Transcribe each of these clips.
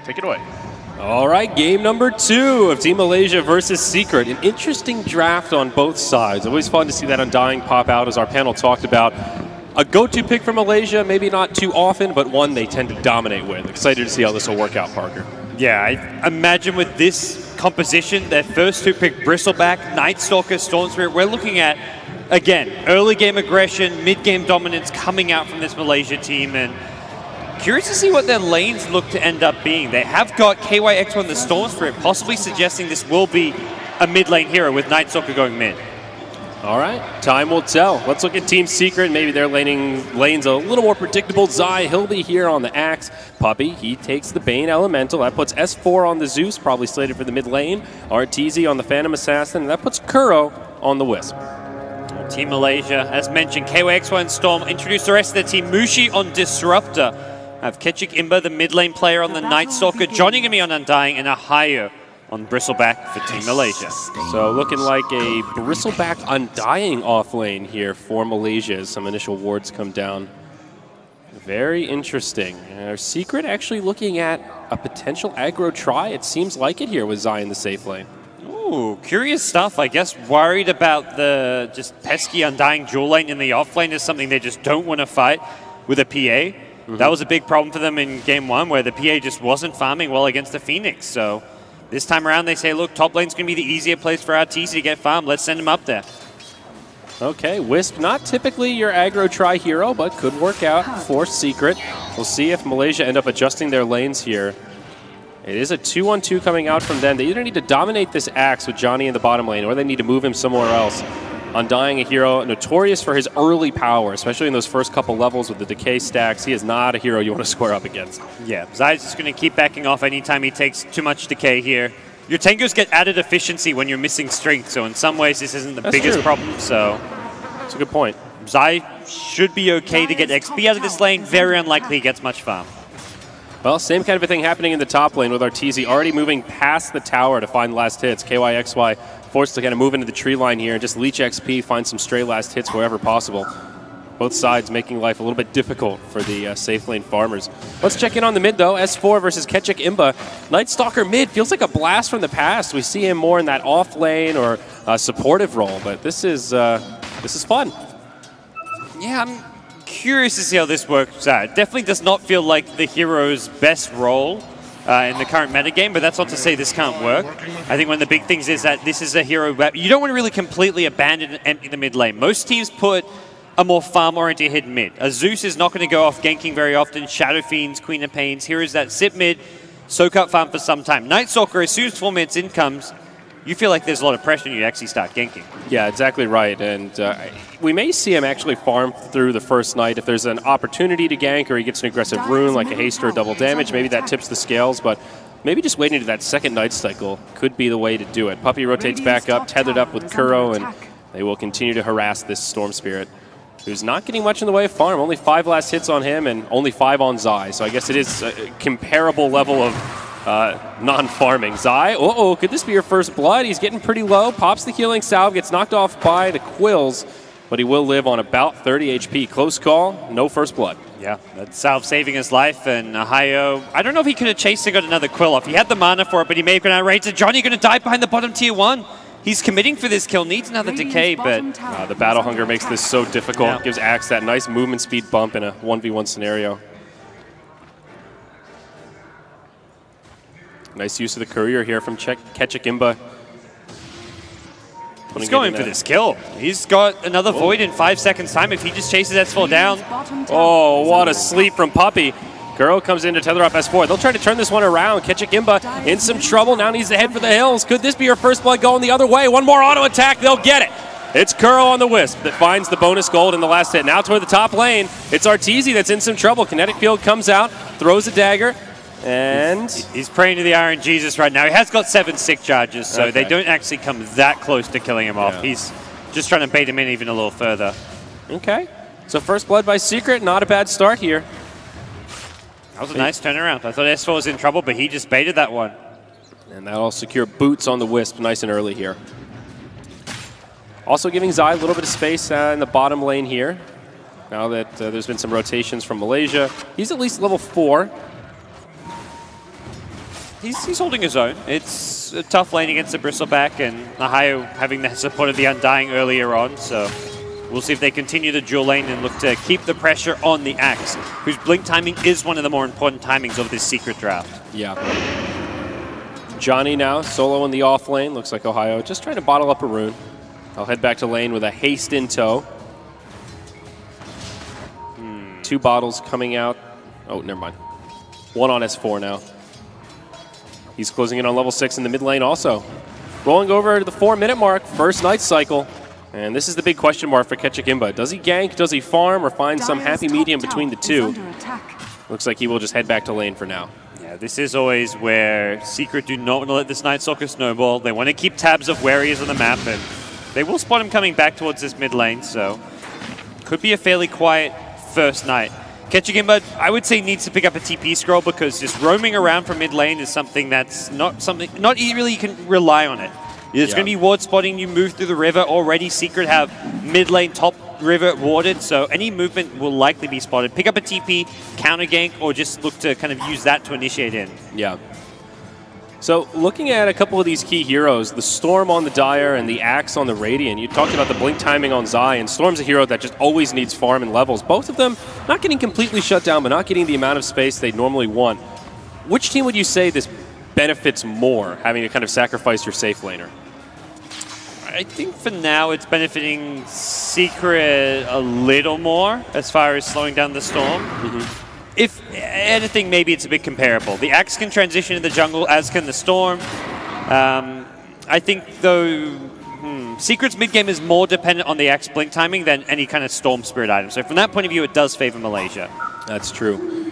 Take it away. All right, game number 2 of Team Malaysia versus Secret. An interesting draft on both sides. Always fun to see that Undying pop out, as our panel talked about. A go-to pick for Malaysia, maybe not too often, but one they tend to dominate with. Excited to see how this will work out, Parker. Yeah, I imagine with this composition, their first 2 pick, Bristleback, Night Stalker, Storm Spirit, we're looking at, again, early game aggression, mid-game dominance coming out from this Malaysia team, and curious to see what their lanes look to end up being. They have got KYX1 the Storm Spirit, possibly suggesting this will be a mid-lane hero with Night Stalker going mid. All right, time will tell. Let's look at Team Secret. Maybe their lane's a little more predictable. Zai, he'll be here on the Axe. Puppy, he takes the Bane Elemental. That puts S4 on the Zeus, probably slated for the mid lane. RTZ on the Phantom Assassin. And that puts Kuro on the Wisp. Team Malaysia, as mentioned, KYX1 Storm. Introduce the rest of the team. Mushi on Disruptor. I have Ketchik Imba, the mid lane player, on the Night Stalker. Johnny Gimme on Undying, and Ahayo on Bristleback for Team Malaysia. So looking like a Bristleback Undying off lane here for Malaysia as some initial wards come down. Very interesting. Our Secret actually looking at a potential aggro try. It seems like it here with Zai in the safe lane. Ooh, curious stuff. I guess worried about the just pesky Undying dual lane in the off lane is something they just don't want to fight with a PA. That was a big problem for them in game 1 where the PA just wasn't farming well against the Phoenix. So this time around, they say, look, top lane's going to be the easier place for our TC to get farmed. Let's send him up there. Okay, Wisp, not typically your aggro try hero, but could work out for Secret. We'll see if Malaysia end up adjusting their lanes here. It is a 2-on-2 coming out from them. They either need to dominate this Axe with Johnny in the bottom lane, or they need to move him somewhere else. Undying, a hero notorious for his early power, especially in those first couple levels with the decay stacks. He is not a hero you want to square up against. Yeah, Zai's just going to keep backing off anytime he takes too much decay here. Your tankers get added efficiency when you're missing strength, so in some ways this isn't the biggest problem, so that's a good point. Zai should be okay to get XP out of this lane. Very unlikely he gets much farm. Well, same kind of a thing happening in the top lane with Arteezy already moving past the tower to find last hits. KYXY forced to kind of move into the tree line here and just leech XP, find some stray last hits wherever possible. Both sides making life a little bit difficult for the safe lane farmers. Let's check in on the mid, though. S4 versus Ketchik Imba. Night Stalker mid feels like a blast from the past. We see him more in that off lane or supportive role, but this is fun. Yeah, I'm curious to see how this works out. It definitely does not feel like the hero's best role in the current metagame, but that's not to say this can't work. I think one of the big things is that this is a hero where you don't want to really completely abandon and empty the mid lane. Most teams put a more farm-oriented hit mid. A Zeus is not going to go off ganking very often. Shadow Fiends, Queen of Pains, heroes that sit mid, soak up farm for some time. Night Stalker, as soon as 4 minutes in comes, you feel like there's a lot of pressure and you actually start ganking. Yeah, exactly right. And we may see him actually farm through the first night. If there's an opportunity to gank or he gets an aggressive rune like a haste or a double damage, maybe that tips the scales. But maybe just waiting to that second night cycle could be the way to do it. Puppy rotates back up, tethered up with Kuro, and they will continue to harass this Storm Spirit, who's not getting much in the way of farm. Only 5 last hits on him and only 5 on Zai. So I guess it is a comparable level of non-farming. Zai, could this be your first blood? He's getting pretty low, pops the healing salve, gets knocked off by the quills, but he will live on about 30 HP. Close call, no first blood. Yeah, that's salve saving his life, and Ahayo, I don't know if he could have chased and got another quill off. He had the mana for it, but he may have gone outraged. Is Johnny going to die behind the bottom tier 1? He's committing for this kill, needs another decay, but the battle hunger makes this so difficult. Yeah. Gives Axe that nice movement speed bump in a 1v1 scenario. Nice use of the courier here from Ketchik Imba. He's going for this kill. He's got another Void in 5 seconds time if he just chases S4 down. Oh, what a sleep from Puppy. Kuro comes in to tether up S4. They'll try to turn this one around. Ketchik Imba in some trouble. Now needs to head for the hills. Could this be her first blood going the other way? One more auto attack. They'll get it. It's Kuro on the Wisp that finds the bonus gold in the last hit. Now toward the top lane. It's Arteezy that's in some trouble. Kinetic Field comes out, throws a dagger. And he's praying to the Iron Jesus right now. He has got 7 sick charges, so they don't actually come that close to killing him off. He's just trying to bait him in even a little further. Okay. So first blood by Secret, not a bad start here. That was a nice turnaround. I thought S4 was in trouble, but he just baited that one. And that'll secure boots on the Wisp nice and early here. Also giving Zai a little bit of space in the bottom lane here. Now that there's been some rotations from Malaysia. He's at least level 4. he's holding his own. It's a tough lane against the Bristleback, and Ohio having the support of the Undying earlier on, so we'll see if they continue the dual lane and look to keep the pressure on the Axe, whose blink timing is one of the more important timings of this secret draft. Yeah. Johnny now, solo in the off lane. Looks like Ohio just trying to bottle up a rune. I'll head back to lane with a haste in tow. 2 bottles coming out. Oh, never mind. 1 on S4 now. He's closing in on level 6 in the mid lane also. Rolling over to the 4-minute mark, first night cycle. And this is the big question mark for Ketchikimba. Does he gank, does he farm, or find some happy medium between the two? Looks like he will just head back to lane for now. Yeah, this is always where Secret do not want to let this Night Stalker snowball. They want to keep tabs of where he is on the map, and they will spot him coming back towards this mid lane, so could be a fairly quiet first night. Ketchikimba, I would say, needs to pick up a TP scroll, because just roaming around from mid lane is something that's not really you can rely on it. There's going to be ward spotting. You move through the river. Already Secret have mid lane top river warded, so any movement will likely be spotted. Pick up a TP, counter gank, or just look to kind of use that to initiate in. Yeah. So looking at a couple of these key heroes, the Storm on the Dire and the Axe on the Radiant, you talked about the blink timing on Zy, and Storm's a hero that just always needs farm and levels. Both of them not getting completely shut down, but not getting the amount of space they normally want. Which team would you say this benefits more, having to kind of sacrifice your safe laner? I think for now it's benefiting Secret a little more as far as slowing down the Storm. If anything, maybe it's a bit comparable. The Axe can transition in the jungle, as can the Storm. I think, though, Secret's mid-game is more dependent on the Axe blink timing than any kind of Storm Spirit item. So from that point of view, it does favor Malaysia. That's true.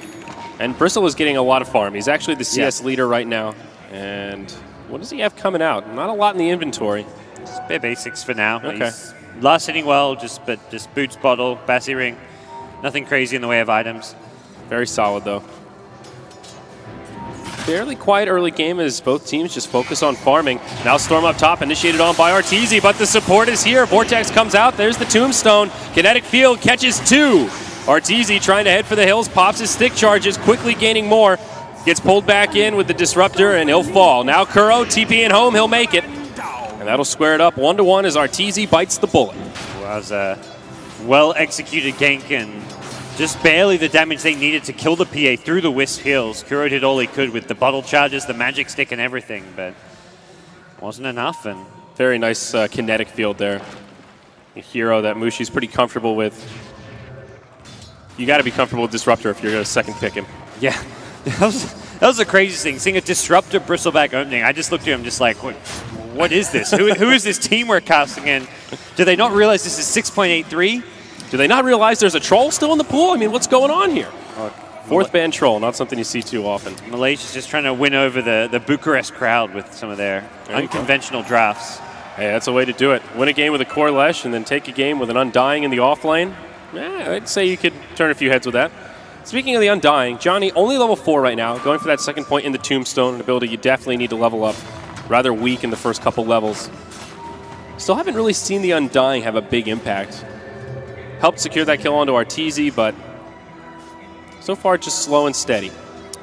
And Bristle is getting a lot of farm. He's actually the CS leader right now. And what does he have coming out? Not a lot in the inventory. Just bare basics for now. Okay. He's last hitting well, just boots bottle, Bassi ring. Nothing crazy in the way of items. Very solid, though. Fairly quiet early game as both teams just focus on farming. Now Storm up top, initiated on by Arteezy, but the support is here. Vortex comes out. There's the Tombstone. Kinetic Field catches 2. Arteezy trying to head for the hills, pops his stick charges, quickly gaining more. Gets pulled back in with the Disruptor, and he'll fall. Now Kuro, TPing home, he'll make it. And that'll square it up 1-1 as Arteezy bites the bullet. Well, that was a well-executed gank, and just barely the damage they needed to kill the PA through the Wisp heals. Kuro did all he could with the bottle charges, the magic stick, and everything, but wasn't enough. And very nice kinetic field there. A hero that Mushi's pretty comfortable with. You got to be comfortable with Disruptor if you're going to second pick him. Yeah, that was the craziest thing. Seeing a Disruptor Bristleback opening, I just looked at him just like, what is this? who is this team we're casting in? Do they not realize this is 6.83? Do they not realize there's a troll still in the pool? I mean, what's going on here? Fourth ban troll, not something you see too often. Malaysia's just trying to win over the Bucharest crowd with some of their unconventional drafts. Hey, that's a way to do it. Win a game with a core Lesh and then take a game with an Undying in the off lane. I'd say you could turn a few heads with that. Speaking of the Undying, Johnny, only level 4 right now, going for that second point in the Tombstone, an ability you definitely need to level up. Rather weak in the first couple levels. Still haven't really seen the Undying have a big impact. Helped secure that kill onto Arteezy, but so far just slow and steady.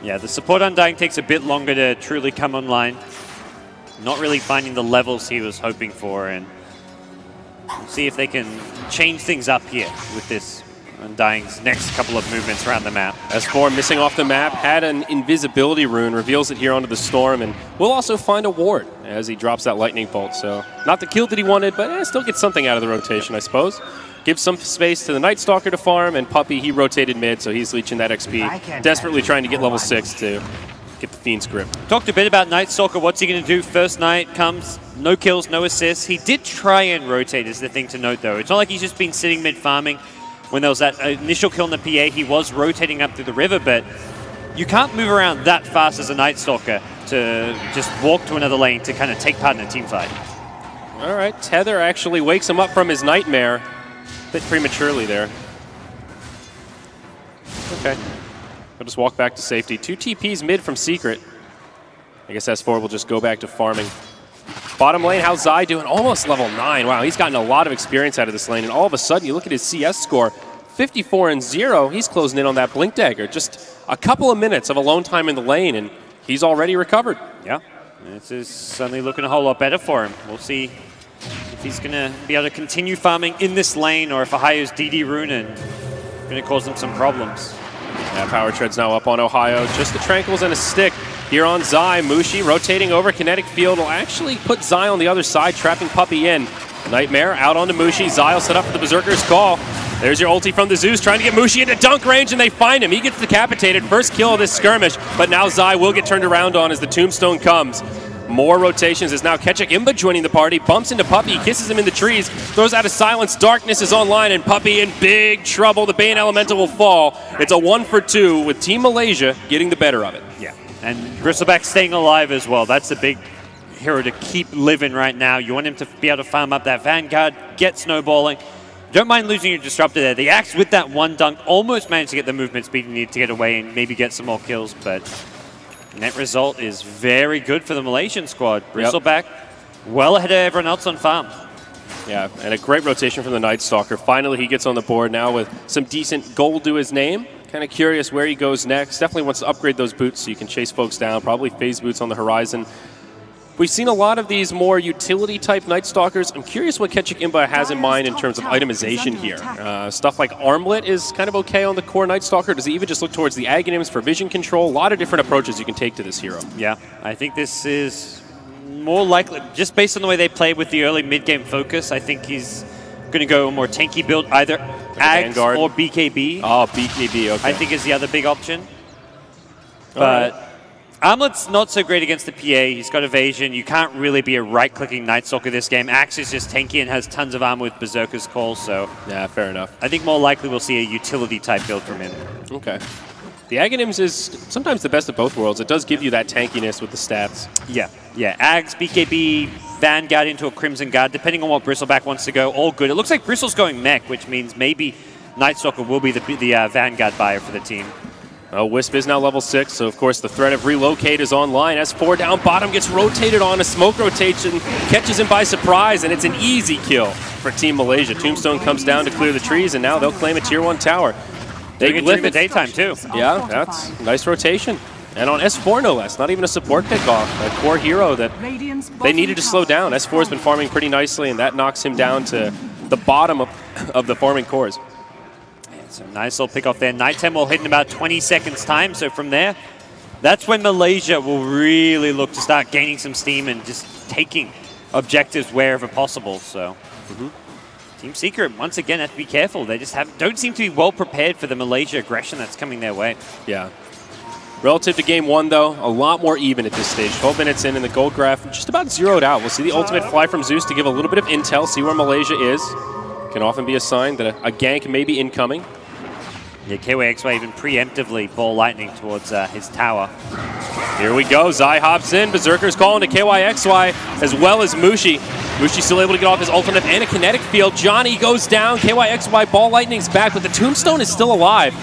Yeah, the support Undying takes a bit longer to truly come online. Not really finding the levels he was hoping for, and we'll see if they can change things up here with this Undying's next couple of movements around the map. S4 missing off the map, had an invisibility rune, reveals it here onto the Storm, and will also find a ward as he drops that lightning bolt. So not the kill that he wanted, but still gets something out of the rotation, I suppose. Gives some space to the Night Stalker to farm, and Puppy, he rotated mid, so he's leeching that XP. Desperately trying to get level 6 to get the Fiend's Grip. Talked a bit about Night Stalker. What's he going to do? First night comes, no kills, no assists. He did try and rotate, is the thing to note, though. It's not like he's just been sitting mid farming. When there was that initial kill in the PA, he was rotating up through the river, but you can't move around that fast as a Night Stalker to just walk to another lane to kind of take part in a team fight. All right, Tether actually wakes him up from his nightmare. A bit prematurely there. Okay. We'll just walk back to safety. 2 TPs mid from Secret. I guess S4 will just go back to farming. Bottom lane, how's Zy doing? Almost level 9. Wow, he's gotten a lot of experience out of this lane, and all of a sudden, you look at his CS score, 54-0. He's closing in on that Blink Dagger. Just a couple of minutes of alone time in the lane, and he's already recovered. Yeah, this is suddenly looking a whole lot better for him. We'll see if he's going to be able to continue farming in this lane or if Ohio's DD Rune is going to cause him some problems. Yeah, Power Tread's now up on Ohio. Just the Tranquils and a stick here on Zai. Mushi rotating over Kinetic Field will actually put Zai on the other side, trapping Puppey in. Nightmare out onto Mushi. Zai will set up for the Berserker's Call. There's your ulti from the Zeus, trying to get Mushi into dunk range, and they find him. He gets decapitated. First kill of this skirmish, but now Zai will get turned around on as the Tombstone comes. More rotations as now Ketchuk Imba joining the party, bumps into Puppey, kisses him in the trees, throws out a silence. Darkness is online, and Puppey in big trouble. The Bane Elemental will fall. It's a 1 for 2 with Team Malaysia getting the better of it. Yeah, and Bristleback staying alive as well. That's the big hero to keep living right now. You want him to be able to farm up that Vanguard, get snowballing. Don't mind losing your Disruptor there. The Axe with that one dunk almost managed to get the movement speed you need to get away and maybe get some more kills, but net result is very good for the Malaysian squad. Bristleback well ahead of everyone else on farm. Yeah, and a great rotation from the Night Stalker. Finally, he gets on the board now with some decent gold to his name. Kind of curious where he goes next. Definitely wants to upgrade those boots so you can chase folks down. Probably phase boots on the horizon. We've seen a lot of these more utility-type Night Stalkers. I'm curious what Ketchuk Imba has in mind in terms of itemization here. Stuff like Armlet is kind of okay on the core Night Stalker. Does he even just look towards the Aghanims for vision control? A lot of different approaches you can take to this hero. Yeah, I think this is more likely, just based on the way they play with the early mid-game focus, I think he's going to go a more tanky build, either Ags or BKB. Oh, BKB, okay. I think is the other big option. But Armlet's not so great against the PA. He's got evasion. You can't really be a right-clicking Night Stalker this game. Axe is just tanky and has tons of armor with Berserker's Call, so yeah, fair enough. I think more likely we'll see a utility-type build from him. Okay. The Aghanims is sometimes the best of both worlds. It does give you that tankiness with the stats. Yeah, yeah. Ags, BKB, Vanguard into a Crimson Guard, depending on what Bristleback wants to go, all good. It looks like Bristle's going mech, which means maybe Night Stalker will be the Vanguard buyer for the team. Wisp is now level 6, so of course the threat of relocate is online. S4 down bottom, gets rotated on. A smoke rotation catches him by surprise, and it's an easy kill for Team Malaysia. Tombstone comes down to clear the trees, and now they'll claim a Tier 1 tower. They glyph in the daytime, too. Yeah, that's nice rotation. And on S4, no less. Not even a support pickoff. A core hero that they needed to slow down. S4 has been farming pretty nicely, and that knocks him down to the bottom of the farming cores. So nice little pick off there. Nighttime will hit in about 20 seconds time. So from there, that's when Malaysia will really look to start gaining some steam and just taking objectives wherever possible. So Team Secret, once again, have to be careful. They just don't seem to be well prepared for the Malaysia aggression that's coming their way. Yeah. Relative to game 1, though, a lot more even at this stage. 12 minutes in, and the gold graph just about zeroed out. We'll see the ultimate fly from Zeus to give a little bit of intel, see where Malaysia is. Can often be a sign that a gank may be incoming. Yeah, KYXY even preemptively ball lightning towards his tower. Here we go. Zai hops in. Berserker's calling to KYXY as well as Mushi. Mushi still able to get off his ultimate and a kinetic field. Johnny goes down. KYXY ball lightning's back, but the Tombstone is still alive.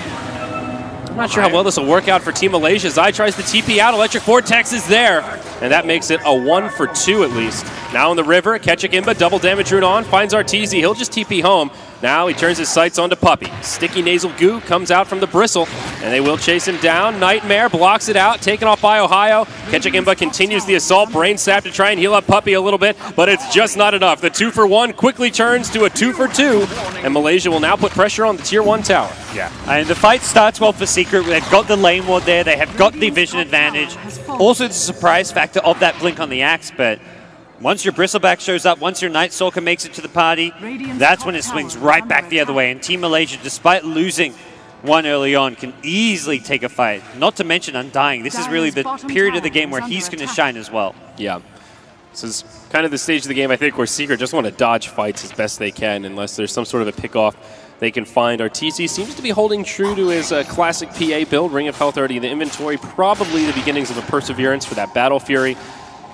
I'm not sure how well this will work out for Team Malaysia. Zai tries to TP out. Electric Vortex is there, and that makes it a 1 for 2 at least. Now in the river, Ketchuk Imba, double damage rune on, finds Arteezy. He'll just TP home. Now he turns his sights onto Puppey. Sticky nasal goo comes out from the bristle, and they will chase him down. Nightmare blocks it out, taken off by Ohio. Ketchuk Imba continues the assault. Brain sap to try and heal up Puppey a little bit, but it's just not enough. The 2 for 1 quickly turns to a 2 for 2, and Malaysia will now put pressure on the Tier 1 tower. Yeah, and the fight starts well for Secret. They've got the lane ward there. They have got the vision advantage. Also the surprise factor of that blink on the Axe, but once your Bristleback shows up, once your Night Stalker makes it to the party, that's when it swings right back the other way. And Team Malaysia, despite losing one early on, can easily take a fight. Not to mention Undying. This is really the period of the game where he's going to shine as well. Yeah. This is kind of the stage of the game, I think, where Secret just want to dodge fights as best they can unless there's some sort of a pick-off they can find. Arteezy seems to be holding true to his classic PA build. Ring of Health already in the inventory. Probably the beginnings of a Perseverance for that Battle Fury.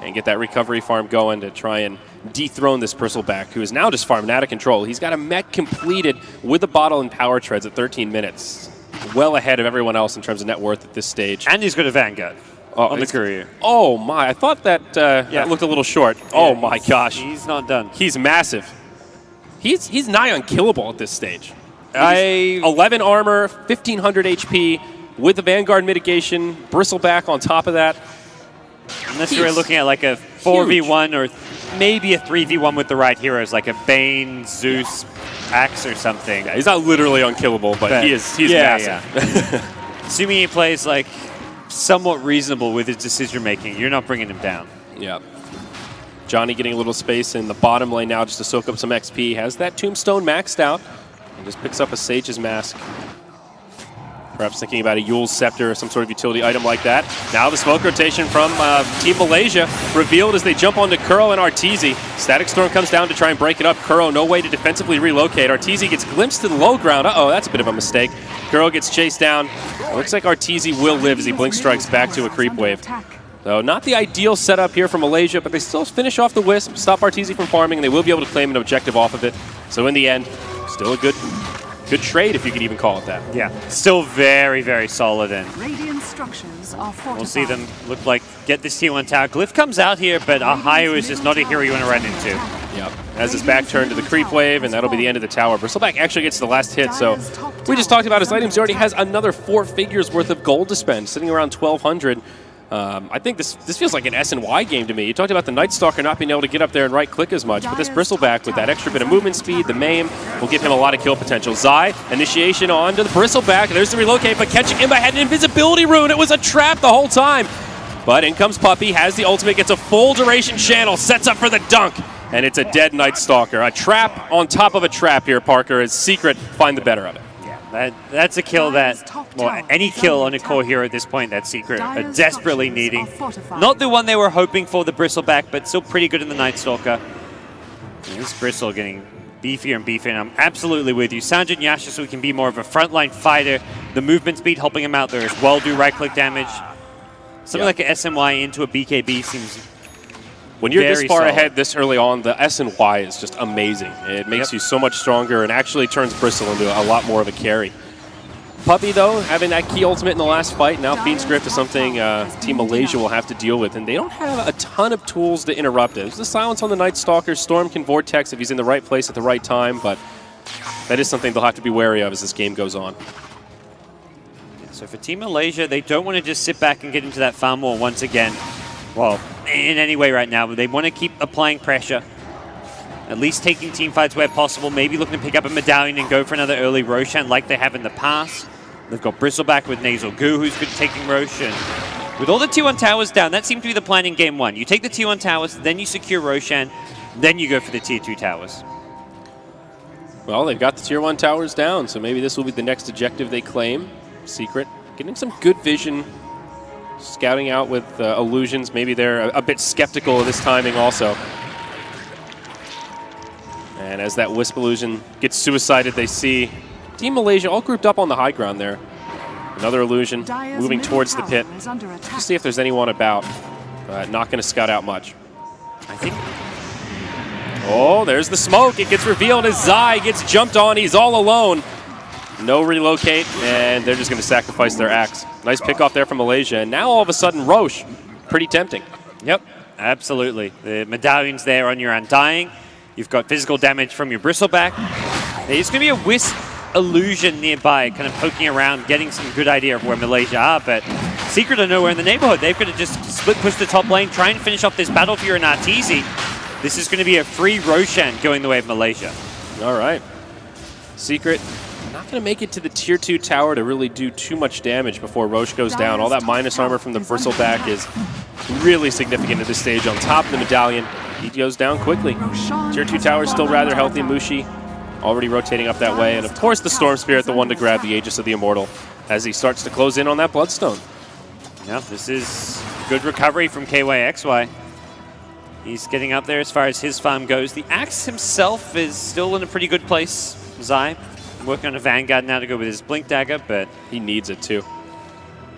And get that recovery farm going to try and dethrone this Bristleback, who is now just farmed out of control. He's got a mech completed with a bottle and power treads at 13 minutes. Well ahead of everyone else in terms of net worth at this stage. And he's got a Vanguard on the courier. Oh my, I thought that, that looked a little short. Yeah, oh my gosh. He's not done. He's massive. He's nigh unkillable at this stage. 11 armor, 1,500 HP with the Vanguard mitigation, Bristleback on top of that. Unless you're looking at like a 4v1 or maybe a 3v1 with the right heroes, like a Bane, Zeus, Axe or something. Yeah, he's not literally unkillable, but he's massive. Yeah. Assuming he plays like somewhat reasonable with his decision making, you're not bringing him down. Yeah. Johnny getting a little space in the bottom lane now just to soak up some XP. Has that Tombstone maxed out and just picks up a Sage's Mask. Perhaps thinking about a Yule's Scepter or some sort of utility item like that. Now the smoke rotation from Team Malaysia revealed as they jump onto Kuro and Arteezy. Static Storm comes down to try and break it up. Kuro, no way to defensively relocate. Arteezy gets glimpsed to the low ground. Uh-oh, that's a bit of a mistake. Kuro gets chased down. It looks like Arteezy will live as he blink strikes back to a creep wave. So not the ideal setup here for Malaysia, but they still finish off the Wisp, stop Arteezy from farming, and they will be able to claim an objective off of it. So in the end, still a good trade, if you could even call it that. Yeah, still very, very solid. And Radiant structures are fortified. We'll see them look like get this T1 tower. Glyph comes out here, but Ohio is just not a hero you want to run into. Yep. Has his back turned to the creep wave, and that'll be the end of the tower. Bristleback actually gets the last hit, so we just talked about his items. He already has another 4 figures worth of gold to spend, sitting around 1,200. I think this feels like an S&Y game to me. You talked about the Night Stalker not being able to get up there and right-click as much, but this Bristleback with that extra bit of movement speed, the maim, will give him a lot of kill potential. Zai, initiation onto the Bristleback. There's the relocate, but catching him, I had an invisibility rune. It was a trap the whole time. But in comes Puppey, has the ultimate, gets a full duration channel, sets up for the dunk, and it's a dead Night Stalker. A trap on top of a trap here, Parker, as Secret find the better of it. That's a kill that, well, any kill on a core hero at this point that Secret are desperately needing. Not the one they were hoping for, the Bristleback, but still pretty good in the Night Stalker. And this Bristle getting beefier and beefier, and I'm absolutely with you. Sanjit and Yasha, so he can be more of a frontline fighter. The movement speed helping him out there as well, do right-click damage. Something like an SMY into a BKB seems when you're this far solid. ahead this early on, the S&Y is just amazing. It makes you so much stronger and actually turns Bristle into a lot more of a carry. Puppey, though, having that key ultimate in the last fight, now Fiend's Grift is something Team Malaysia will have to deal with, and they don't have a ton of tools to interrupt it. There's the silence on the Night Stalker. Storm can Vortex if he's in the right place at the right time, but that is something they'll have to be wary of as this game goes on. So for Team Malaysia, they don't want to just sit back and get into that farm war once again. Well, in any way right now, but they want to keep applying pressure. At least taking team fights where possible, maybe looking to pick up a medallion and go for another early Roshan like they have in the past. They've got Bristleback with Nasal Goo, who's good at taking Roshan. With all the T1 towers down, that seemed to be the plan in Game 1. You take the T1 towers, then you secure Roshan, then you go for the Tier 2 towers. Well, they've got the Tier 1 towers down, so maybe this will be the next objective they claim. Secret, getting some good vision, scouting out with illusions. Maybe they're a bit skeptical of this timing also. And as that Wisp illusion gets suicided, they see Team Malaysia all grouped up on the high ground there. Another illusion moving towards the pit. Just to see if there's anyone about. Not going to scout out much. I think. Oh, there's the smoke. It gets revealed as Zai gets jumped on. He's all alone. No relocate, and they're just going to sacrifice their axe. Nice pick off there from Malaysia. And now all of a sudden, Roche. Pretty tempting. Yep, absolutely. The medallion's there on your Undying. You've got physical damage from your Bristleback. There's going to be a Wisp illusion nearby, kind of poking around, getting some good idea of where Malaysia are, but Secret are nowhere in the neighborhood. They've got to just split push the top lane, try and finish off this battle for your Arteezy. This is going to be a free Roshan going the way of Malaysia. All right. Secret not going to make it to the Tier 2 tower to really do too much damage before Roche goes down. All that minus armor from the Bristleback is really significant at this stage. On top of the medallion, he goes down quickly. Tier 2 tower is still rather healthy. Mushi already rotating up that way. And of course the Storm Spirit, the one to grab the Aegis of the Immortal as he starts to close in on that Bloodstone. Yeah, this is good recovery from KYXY. He's getting up there as far as his farm goes. The Axe himself is still in a pretty good place. Zai working on a Vanguard now to go with his Blink Dagger, but he needs it too.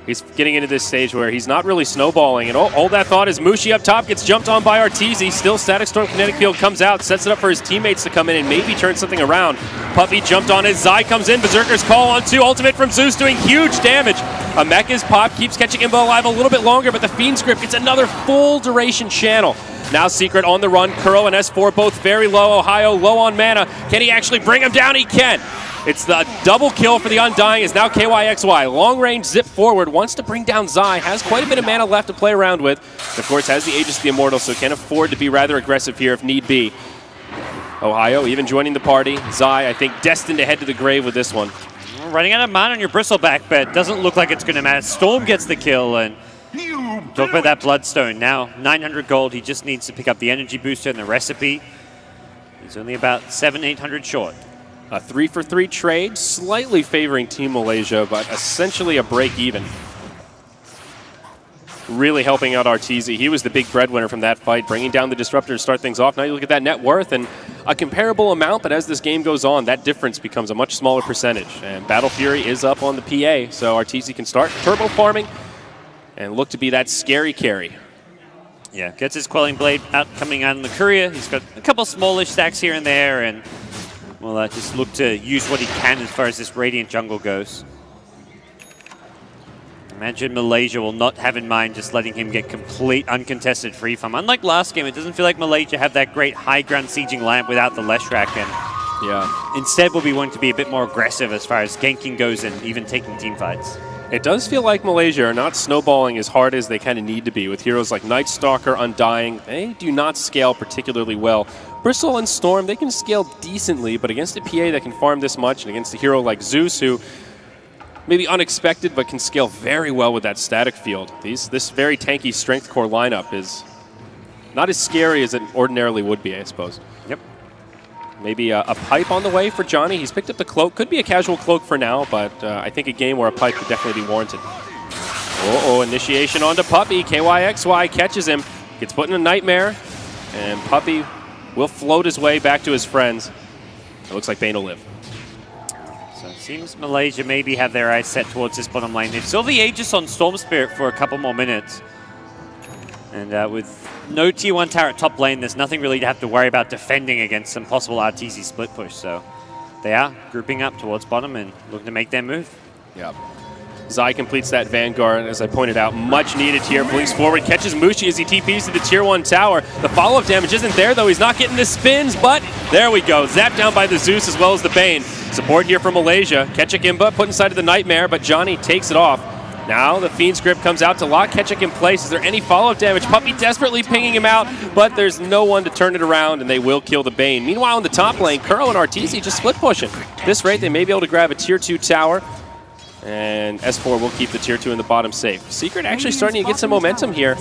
He's getting into this stage where he's not really snowballing. And all that thought is Mushi up top gets jumped on by Arteezy. Still Static Storm Kinetic Field comes out, sets it up for his teammates to come in and maybe turn something around. Puppey jumped on as Zai comes in. Berserker's Call on 2. Ultimate from Zeus doing huge damage. A mech is popped, keeps catching Imba alive a little bit longer, but the Fiend's Grip gets another full duration channel. Now Secret on the run. Kuro and S4 both very low. Ohio low on mana. Can he actually bring him down? He can. It's the double kill for the Undying is now KYXY. Long range zip forward, wants to bring down Zai, has quite a bit of mana left to play around with. Of course, has the Aegis of the Immortal, so can afford to be rather aggressive here if need be. Ohio even joining the party. Zai, I think, destined to head to the grave with this one. Running out of mana on your Bristleback, but doesn't look like it's going to matter. Storm gets the kill, and talk about that Bloodstone. Now, 900 gold. He just needs to pick up the energy booster and the recipe. He's only about 700-800 short. A 3-for-3 trade, slightly favoring Team Malaysia, but essentially a break even. Really helping out Arteezy. He was the big breadwinner from that fight, bringing down the Disruptor to start things off. Now you look at that net worth and a comparable amount, but as this game goes on, that difference becomes a much smaller percentage. And Battle Fury is up on the PA, so Arteezy can start turbo farming and look to be that scary carry. Yeah, gets his Quelling Blade out, coming out in the Courier. He's got a couple smallish stacks here and there, and will just look to use what he can as far as this Radiant jungle goes. Imagine Malaysia will not have in mind just letting him get complete uncontested free farm. Unlike last game, it doesn't feel like Malaysia have that great high ground sieging lamp without the Leshrac, and instead will be wanting to be a bit more aggressive as far as ganking goes and even taking team fights. It does feel like Malaysia are not snowballing as hard as they kind of need to be. With heroes like Night Stalker, Undying, they do not scale particularly well. Bristle and Storm, they can scale decently, but against a PA that can farm this much, and against a hero like Zeus, who maybe unexpected, but can scale very well with that static field. This very tanky strength core lineup is not as scary as it ordinarily would be, I suppose. Yep. Maybe a pipe on the way for Johnny. He's picked up the cloak. Could be a casual cloak for now, but I think a game where a pipe could definitely be warranted. Initiation onto Puppey. KYXY catches him. Gets put in a nightmare, and Puppey will float his way back to his friends. It looks like Bane will live. So it seems Malaysia maybe have their eyes set towards this bottom lane. They've still the Aegis on Storm Spirit for a couple more minutes. And with no tier 1 tower at top lane, there's nothing really to have to worry about defending against some possible Arteezy split push. So they are grouping up towards bottom and looking to make their move. Yeah. Zai completes that Vanguard, as I pointed out, much needed here. Blinks forward, catches Mushi as he TPs to the tier 1 tower. The follow-up damage isn't there, though. He's not getting the spins, but there we go. Zapped down by the Zeus as well as the Bane. Support here from Malaysia. Ketchik Imba put inside of the Nightmare, but Johnny takes it off. Now the Fiend's Grip comes out to lock Ketchik in place. Is there any follow-up damage? Puppey desperately pinging him out, but there's no one to turn it around, and they will kill the Bane. Meanwhile, in the top lane, Kuro and Arteezy just split pushing. At this rate, they may be able to grab a tier 2 tower, and S4 will keep the tier 2 in the bottom safe. Secret actually starting to get some momentum here.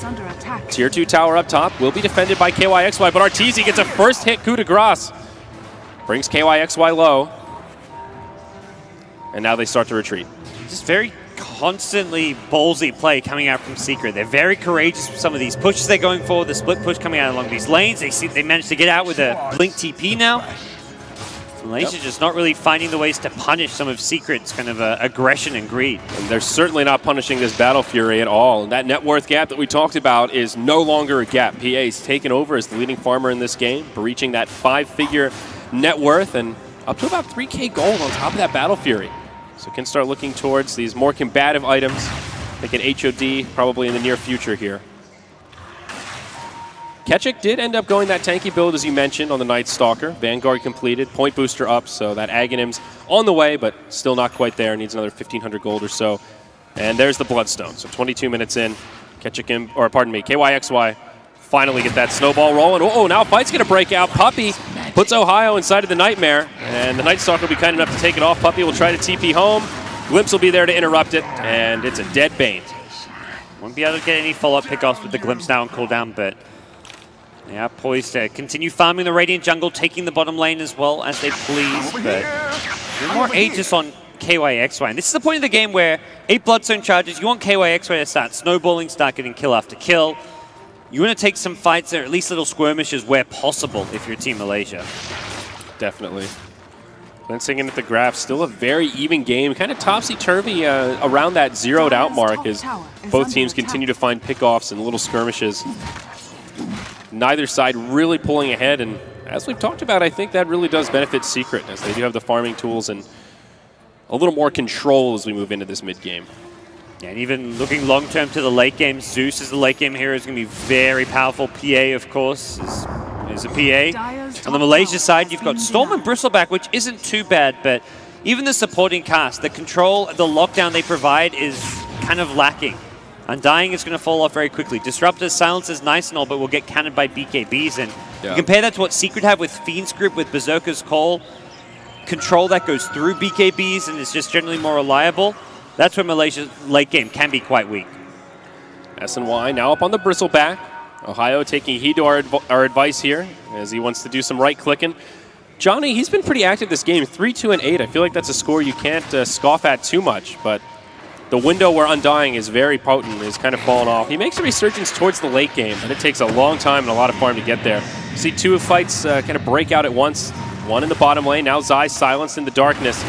Tier 2 tower up top will be defended by KYXY, but Arteezy gets a first hit coup de grace. Brings KYXY low. And now they start to retreat. Just very constantly ballsy play coming out from Secret. They're very courageous with some of these pushes they're going for, the split push coming out along these lanes. They managed to get out with a Blink TP now. Malaysia just not really finding the ways to punish some of Secret's kind of aggression and greed. And they're certainly not punishing this Battle Fury at all. And that net worth gap that we talked about is no longer a gap. PA's taken over as the leading farmer in this game, reaching that 5-figure net worth and up to about 3K gold on top of that Battle Fury. So can start looking towards these more combative items, like an HOD probably in the near future here. Ketchik did end up going that tanky build, as you mentioned, on the Night Stalker. Vanguard completed, point booster up, so that Aghanim's on the way, but still not quite there. Needs another 1,500 gold or so. And there's the Bloodstone. So 22 minutes in, KYXY finally get that snowball rolling. Now fight's going to break out. Puppey puts Ohio inside of the Nightmare, and the Night Stalker will be kind enough to take it off. Puppey will try to TP home. Glimpse will be there to interrupt it, and it's a dead Bane. Won't be able to get any follow-up pickoffs with the Glimpse now on cooldown, but they are poised to continue farming the Radiant jungle, taking the bottom lane as well as they please, but more Aegis on KYXY. And this is the point of the game where 8 Bloodstone charges, you want KYXY to start snowballing, start getting kill after kill. You want to take some fights there, at least little skirmishes where possible if you're Team Malaysia. Definitely. Glancing in at the graph, still a very even game, kind of topsy-turvy around that zeroed out mark as both teams continue to find pickoffs and little skirmishes. Neither side really pulling ahead, and as we've talked about, I think that really does benefit Secret, as they do have the farming tools and a little more control as we move into this mid-game. Yeah, and even looking long-term to the late game, Zeus as the late game hero is going to be very powerful. PA, of course, is a PA. On the Malaysia side, you've got Storm and Bristleback, which isn't too bad, but even the supporting cast, the control, the lockdown they provide is kind of lacking. Undying is going to fall off very quickly. Disruptors, Silence is nice and all, but will get cannoned by BKBs. And you compare that to what Secret have with Fiend's Grip, with Berserker's Call. Control that goes through BKBs and is just generally more reliable. That's where Malaysia's late game can be quite weak. SNY now up on the bristleback. Ohio taking heed to our advice here as he wants to do some right-clicking. Johnny, he's been pretty active this game, 3-2-8. I feel like that's a score you can't scoff at too much, but the window where Undying is very potent is kind of fallen off. He makes a resurgence towards the late game, and it takes a long time and a lot of farm to get there. You see two fights kind of break out at once. One in the bottom lane, now Zai silenced in the darkness.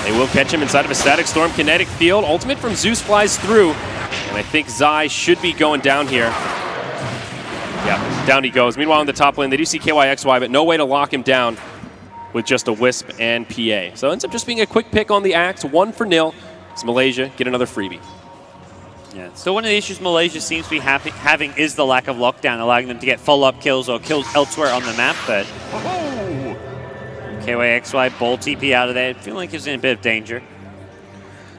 They will catch him inside of a Static Storm kinetic field. Ultimate from Zeus flies through, and I think Zai should be going down here. Yeah, down he goes. Meanwhile, in the top lane, they do see KYXY, but no way to lock him down with just a Wisp and PA. So it ends up just being a quick pick on the Axe, 1-0. It's Malaysia get another freebie. Yeah, so one of the issues Malaysia seems to be having is the lack of lockdown, allowing them to get follow-up kills or kills elsewhere on the map, but KYXY ball TP out of there. Feeling like he's in a bit of danger.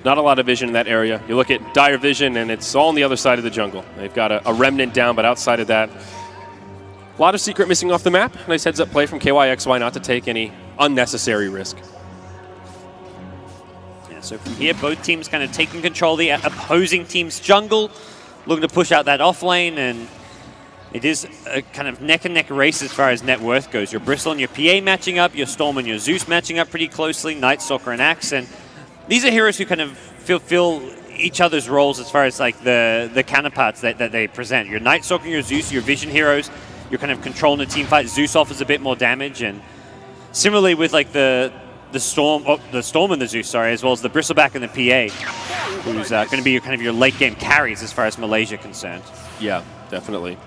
Not a lot of vision in that area. You look at Dire Vision, and it's all on the other side of the jungle. They've got a remnant down, but outside of that, a lot of Secret missing off the map. Nice heads-up play from KYXY not to take any unnecessary risk. Yeah, so from here, both teams kind of taking control of the opposing team's jungle, looking to push out that off lane, and it is a kind of neck-and-neck race as far as net worth goes. Your Bristle and your PA matching up, your Storm and your Zeus matching up pretty closely, Night Stalker and Axe, and these are heroes who kind of fill each other's roles as far as like the counterparts that they present. Your Night Stalker and your Zeus, your Vision heroes, you're kind of controlling the team fight. Zeus offers a bit more damage, and similarly with like the Storm and the Zeus, sorry, as well as the Bristleback and the PA, who's going to be kind of your late game carries as far as Malaysia concerned. Yeah, definitely.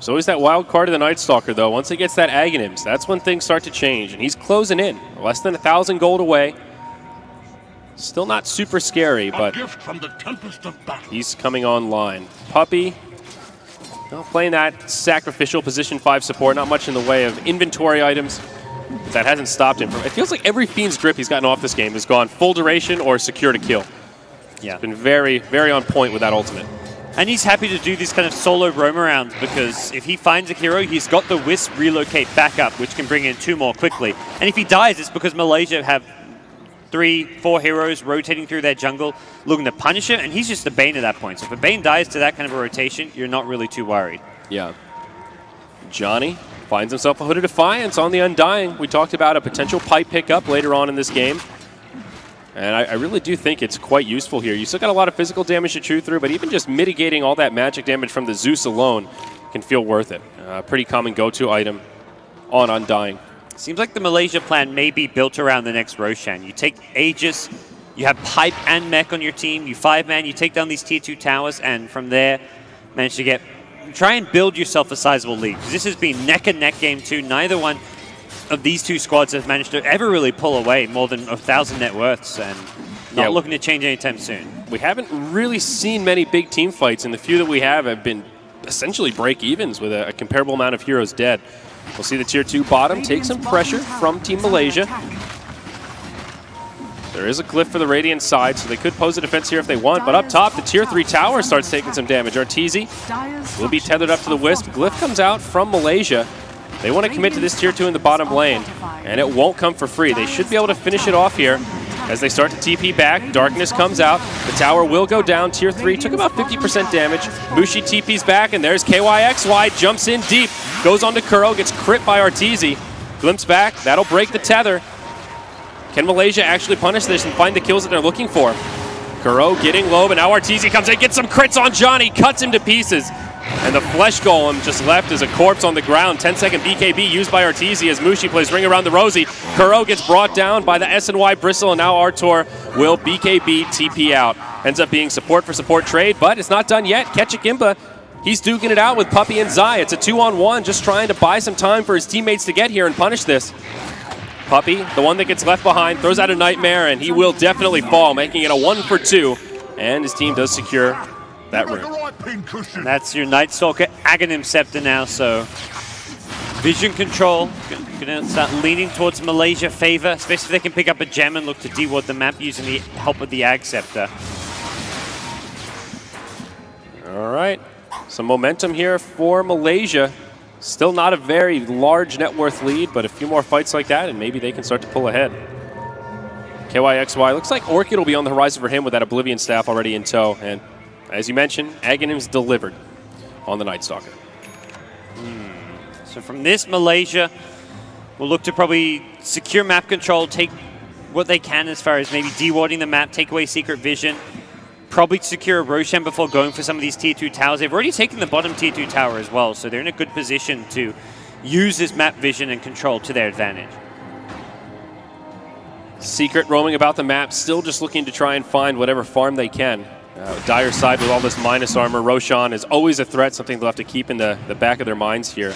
So always that wild card of the Night Stalker, though. Once he gets that Aghanims, that's when things start to change, and he's closing in. Less than 1,000 gold away. Still not super scary, but he's coming online. Puppey, playing that sacrificial position 5 support, not much in the way of inventory items. But that hasn't stopped him. It feels like every Fiend's Grip he's gotten off this game has gone full duration or secure to kill. Yeah. It's been very, very on point with that ultimate. And he's happy to do these kind of solo roam arounds because if he finds a hero, he's got the Wisp relocate back up, which can bring in 2 more quickly. And if he dies, it's because Malaysia have 3-4 heroes rotating through their jungle, looking to punish him, and he's just a Bane at that point. So if a Bane dies to that kind of a rotation, you're not really too worried. Yeah. Johnny finds himself a Hooded Defiance on the Undying. We talked about a potential pipe pickup later on in this game. And I really do think it's quite useful here. You still got a lot of physical damage to chew through, but even just mitigating all that magic damage from the Zeus alone can feel worth it. Pretty common go-to item on Undying. Seems like the Malaysia plan may be built around the next Roshan. You take Aegis, you have Pipe and Mech on your team, you 5-man, you take down these tier 2 towers, and from there, manage to try and build yourself a sizable lead. Because this has been neck-and-neck game 2. Neither one of these 2 squads have managed to ever really pull away more than 1,000 net worths, and not looking to change anytime soon. We haven't really seen many big team fights, and the few that we have been essentially break-evens with a comparable amount of heroes dead. We'll see the tier 2 bottom take some pressure from Team Malaysia. There is a glyph for the Radiant side, so they could pose a defense here if they want. But up top, the tier 3 tower starts taking some damage. Arteezy will be tethered up to the Wisp. Glyph comes out from Malaysia. They want to commit to this tier 2 in the bottom lane, and it won't come for free. They should be able to finish it off here as they start to TP back. Darkness comes out. The tower will go down. Tier 3 took about 50% damage. Mushi TP's back, and there's KYXY. Jumps in deep. Goes on to Kuro. Gets crit by Arteezy. Glimpse back. That'll break the tether. Can Malaysia actually punish this and find the kills that they're looking for? Kuro getting low, but now Arteezy comes in. Gets some crits on Johnny. Cuts him to pieces. And the Flesh Golem just left as a corpse on the ground. 10-second BKB used by Arteezy as Mushi plays Ring Around the Rosie. Kuro gets brought down by the SNY Bristle, and now Artur will BKB TP out. Ends up being support for support trade, but it's not done yet. Ketchikimba, he's duking it out with Puppey and Zai. It's a 2-on-1, just trying to buy some time for his teammates to get here and punish this. Puppey, the one that gets left behind, throws out a Nightmare, and he will definitely fall, making it a 1-for-2. And his team does secure that room. And that's your Night Stalker Aghanim Scepter now, so Vision control, going to start leaning towards Malaysia favor, especially if they can pick up a gem and look to deward the map using the help of the Ag Scepter. All right, some momentum here for Malaysia. Still not a very large net worth lead, but a few more fights like that and maybe they can start to pull ahead. KYXY, looks like Orchid will be on the horizon for him with that Oblivion Staff already in tow. And as you mentioned, Aghanim's delivered on the Night Stalker. So from this, Malaysia will look to probably secure map control, take what they can as far as maybe dewarding the map, take away Secret Vision, probably secure a Roshan before going for some of these Tier 2 towers. They've already taken the bottom Tier 2 tower as well, so they're in a good position to use this map vision and control to their advantage. Secret roaming about the map, still just looking to try and find whatever farm they can. Dire side with all this minus armor. Roshan is always a threat, something they'll have to keep in the back of their minds here.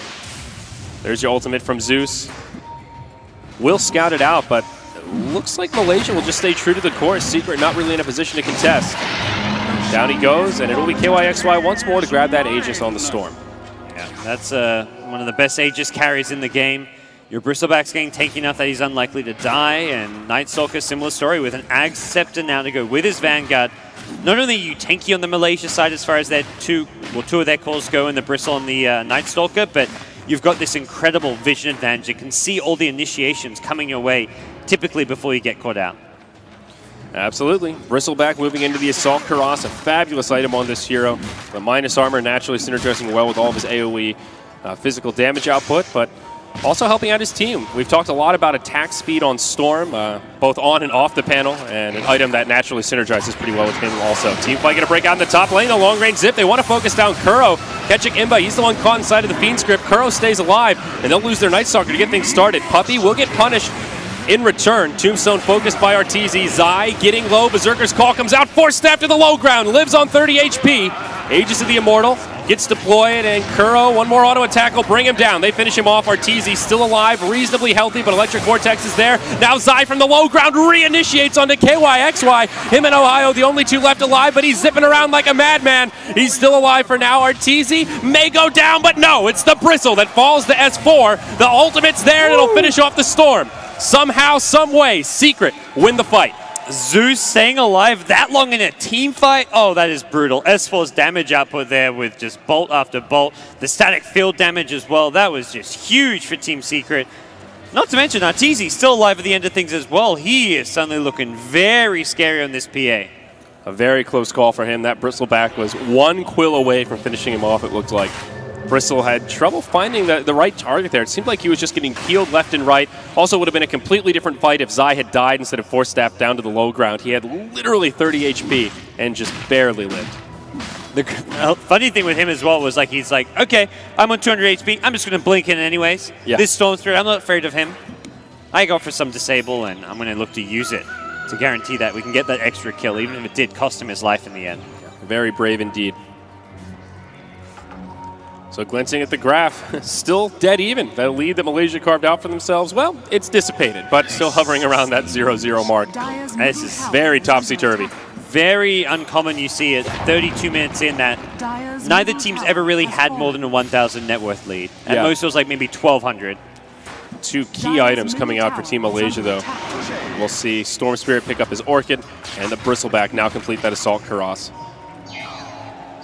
There's your ultimate from Zeus. Will scout it out, but looks like Malaysia will just stay true to the course. Secret not really in a position to contest. Down he goes, and it'll be KYXY once more to grab that Aegis on the Storm. Yeah, that's one of the best Aegis carries in the game. Your Bristleback's getting tanky enough that he's unlikely to die, and Night Stalker, similar story, with an Ag Scepter now to go with his Vanguard. Not only are you tanky on the Malaysia side as far as their two of their calls go in the Bristle and the Night Stalker, but you've got this incredible vision advantage. You can see all the initiations coming your way, typically before you get caught out. Absolutely. Bristleback moving into the Assault Cuirass, a fabulous item on this hero. The minus armor naturally synergizing well with all of his AoE physical damage output, but also helping out his team. We've talked a lot about attack speed on Storm, both on and off the panel, and an item that naturally synergizes pretty well with him also. Team fight going to break out in the top lane, the long range zip. They want to focus down Kuro. Catching Imba, he's the one caught inside of the Fiend script. Kuro stays alive, and they'll lose their Night Stalker to get things started. Puppey will get punished in return. Tombstone focused by Arteezy. Zai getting low. Berserker's Call comes out. Force Staff to the low ground. Lives on 30 HP. Aegis of the Immortal gets deployed, and Kuro, one more auto attack will bring him down. They finish him off. Arteezy still alive, reasonably healthy, but Electric Vortex is there. Now Zai from the low ground reinitiates onto KYXY. Him and Ohio, the only two left alive, but he's zipping around like a madman. He's still alive for now. Arteezy may go down, but no, it's the Bristle that falls to S4. The ultimate's there, and it'll finish off the Storm. Somehow, some way, Secret win the fight. Zeus staying alive that long in a team fight? Oh, that is brutal. S4's damage output there with just bolt after bolt. The static field damage as well. That was just huge for Team Secret. Not to mention Arteezy still alive at the end of things as well. He is suddenly looking very scary on this PA. A very close call for him. That Bristleback was one quill away from finishing him off, it looked like. Bristle had trouble finding the right target there. It seemed like he was just getting peeled left and right. Also would have been a completely different fight if Zai had died instead of Force Staff down to the low ground. He had literally 30 HP and just barely lived. The funny thing with him as well was like he's like, okay, I'm on 200 HP. I'm just going to blink in anyways. Yeah. This Storm's through. I'm not afraid of him. I go for some disable, and I'm going to look to use it to guarantee that we can get that extra kill, even if it did cost him his life in the end. Very brave indeed. So glancing at the graph, still dead even. That lead that Malaysia carved out for themselves, well, it's dissipated, but still hovering around that 0-0 mark. This is very topsy-turvy. Very uncommon you see it 32 minutes in that neither team's ever really had more than a 1,000 net worth lead. At most it was like maybe 1,200. Two key items coming out for Team Malaysia, though. We'll see Storm Spirit pick up his Orchid, and the Bristleback now complete that Assault Cuirass.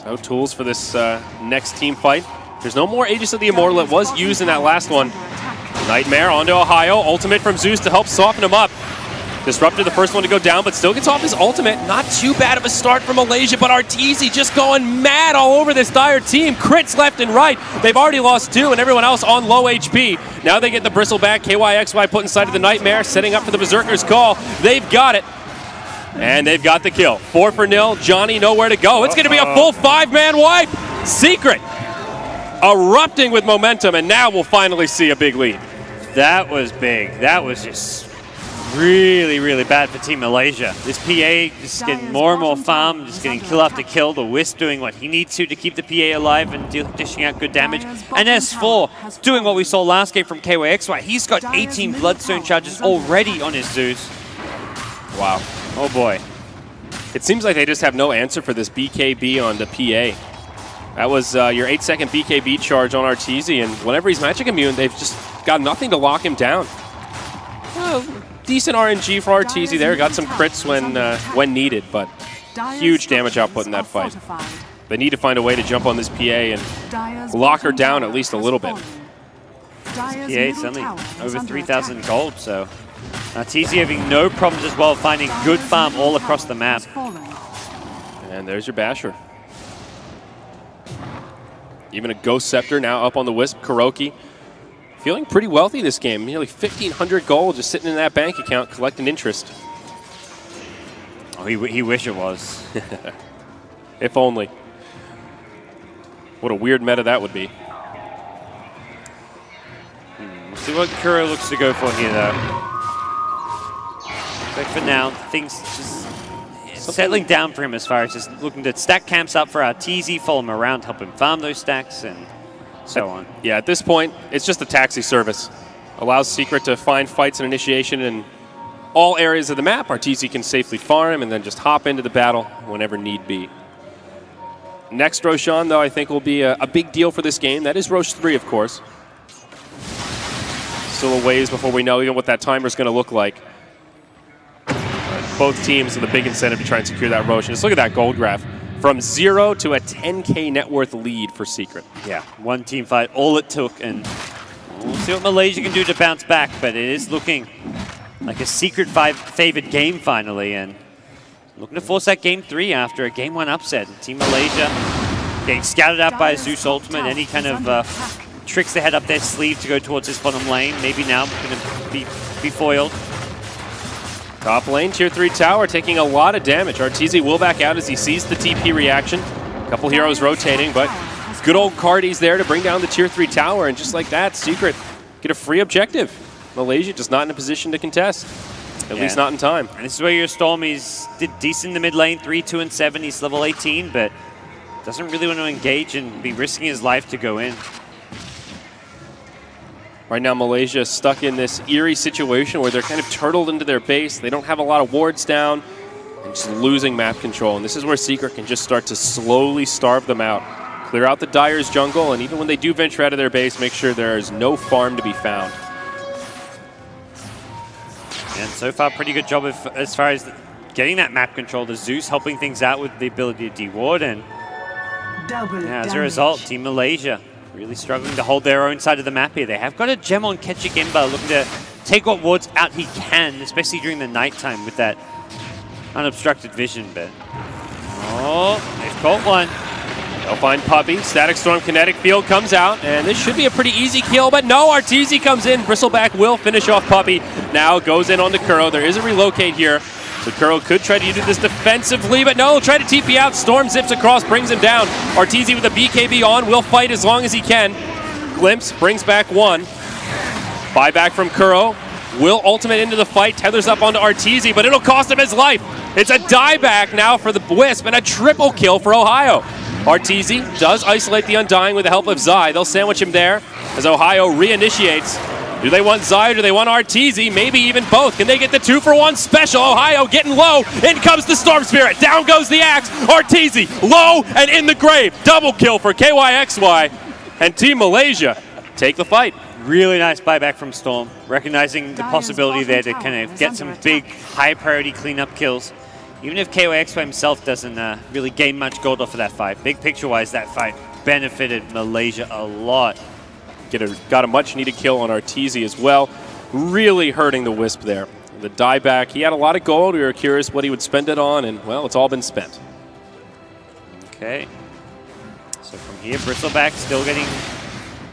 So tools for this next team fight. There's no more Aegis of the Immortal. It was used in that last one. Nightmare onto Ohio. Ultimate from Zeus to help soften him up. Disruptor, the first one to go down, but still gets off his ultimate. Not too bad of a start for Malaysia, but Arteezy just going mad all over this Dire team. Crits left and right. They've already lost two, and everyone else on low HP. Now they get the Bristleback. KYXY put inside of the Nightmare, setting up for the Berserker's Call. They've got it. And they've got the kill. 4-0. Johnny nowhere to go. It's going to be a full 5-man wipe. Secret erupting with momentum, and now we'll finally see a big lead. That was big. That was just really, really bad for Team Malaysia. This PA just getting more and more farm, just getting kill after kill. The Wisp doing what he needs to keep the PA alive and dishing out good damage. And S4 doing what we saw last game from KYXY. He's got 18 Bloodstone charges already on his Zeus. Wow. Oh boy. It seems like they just have no answer for this BKB on the PA. That was your 8-second BKB charge on Arteezy, and whenever he's magic immune, they've just got nothing to lock him down. Decent RNG for Arteezy there. Got some crits when needed, but huge damage output in that fight. They need to find a way to jump on this PA and lock her down at least a little bit. Yeah, it's only over 3,000 gold, so Arteezy having no problems as well finding good farm all across the map. And there's your Basher. Even a Ghost Scepter now up on the Wisp. Kuroki feeling pretty wealthy this game. Nearly 1,500 gold just sitting in that bank account collecting interest. Oh, he wish it was. If only. What a weird meta that would be. We'll see what Kuro looks to go for here, though. But for now, things just settling down for him as far as just looking to stack camps up for Arteezy, follow him around, help him farm those stacks, and so on. Yeah, at this point, it's just a taxi service. Allows Secret to find fights and initiation in all areas of the map. Arteezy can safely farm and then just hop into the battle whenever need be. Next Roshan, though, I think will be a big deal for this game. That is Roche 3, of course. Still a ways before we know even what that timer is going to look like. Both teams with a big incentive to try and secure that Roche. And just look at that gold graph. From 0 to a 10K net worth lead for Secret. Yeah, one team fight, all it took. And we'll see what Malaysia can do to bounce back. But it is looking like a Secret favored game finally. And looking to force that game 3 after a game 1 upset. Team Malaysia getting scouted out by Zeus Ultimate. Any kind of tricks they had up their sleeve to go towards this bottom lane. Maybe now going to be foiled. Top lane, tier 3 tower taking a lot of damage. Arteezy will back out as he sees the TP reaction. A couple heroes rotating, but good old Cardi's there to bring down the tier 3 tower. And just like that, Secret get a free objective. Malaysia just not in a position to contest. At least not in time. And this is where your Storm did decent in the mid lane, 3, 2, and 7. He's level 18, but doesn't really want to engage and be risking his life to go in. Right now, Malaysia is stuck in this eerie situation where they're kind of turtled into their base. They don't have a lot of wards down and just losing map control. And this is where Secret can just start to slowly starve them out. Clear out the Dyer's jungle, and even when they do venture out of their base, make sure there is no farm to be found. And so far, pretty good job as far as getting that map control. The Zeus helping things out with the ability to deward. And as a result, Team Malaysia really struggling to hold their own side of the map here. They have got a gem on Ketchigimba, looking to take what wards out he can, especially during the nighttime with that unobstructed vision. But they've caught one. They'll find Puppey. Static Storm Kinetic Field comes out, and this should be a pretty easy kill, but no, Arteezy comes in. Bristleback will finish off Puppey. Now goes in onto Kuro. There is a relocate here, so Kuro could try to do this defensively, but no, he'll try to TP out. Storm zips across, brings him down. Arteezy with a BKB on, will fight as long as he can. Glimpse brings back one. Buyback from Kuro. Will ultimate into the fight, tethers up onto Arteezy, but it'll cost him his life. It's a dieback now for the Wisp, and a triple kill for Ohio. Arteezy does isolate the Undying with the help of Zai. They'll sandwich him there as Ohio reinitiates. Do they want Zai or do they want Arteezy? Maybe even both. Can they get the 2-for-1 special? Ohio getting low. In comes the Storm Spirit. Down goes the axe. Arteezy low and in the grave. Double kill for KYXY. And Team Malaysia take the fight. Really nice buyback from Storm, recognizing the possibility there to kind of get some big, high-priority cleanup kills. Even if KYXY himself doesn't really gain much gold off of that fight. Big picture-wise, that fight benefited Malaysia a lot. Got a much-needed kill on Arteezy as well. Really hurting the Wisp there. The dieback, he had a lot of gold. We were curious what he would spend it on, and, well, it's all been spent. Okay. So from here, Bristleback still getting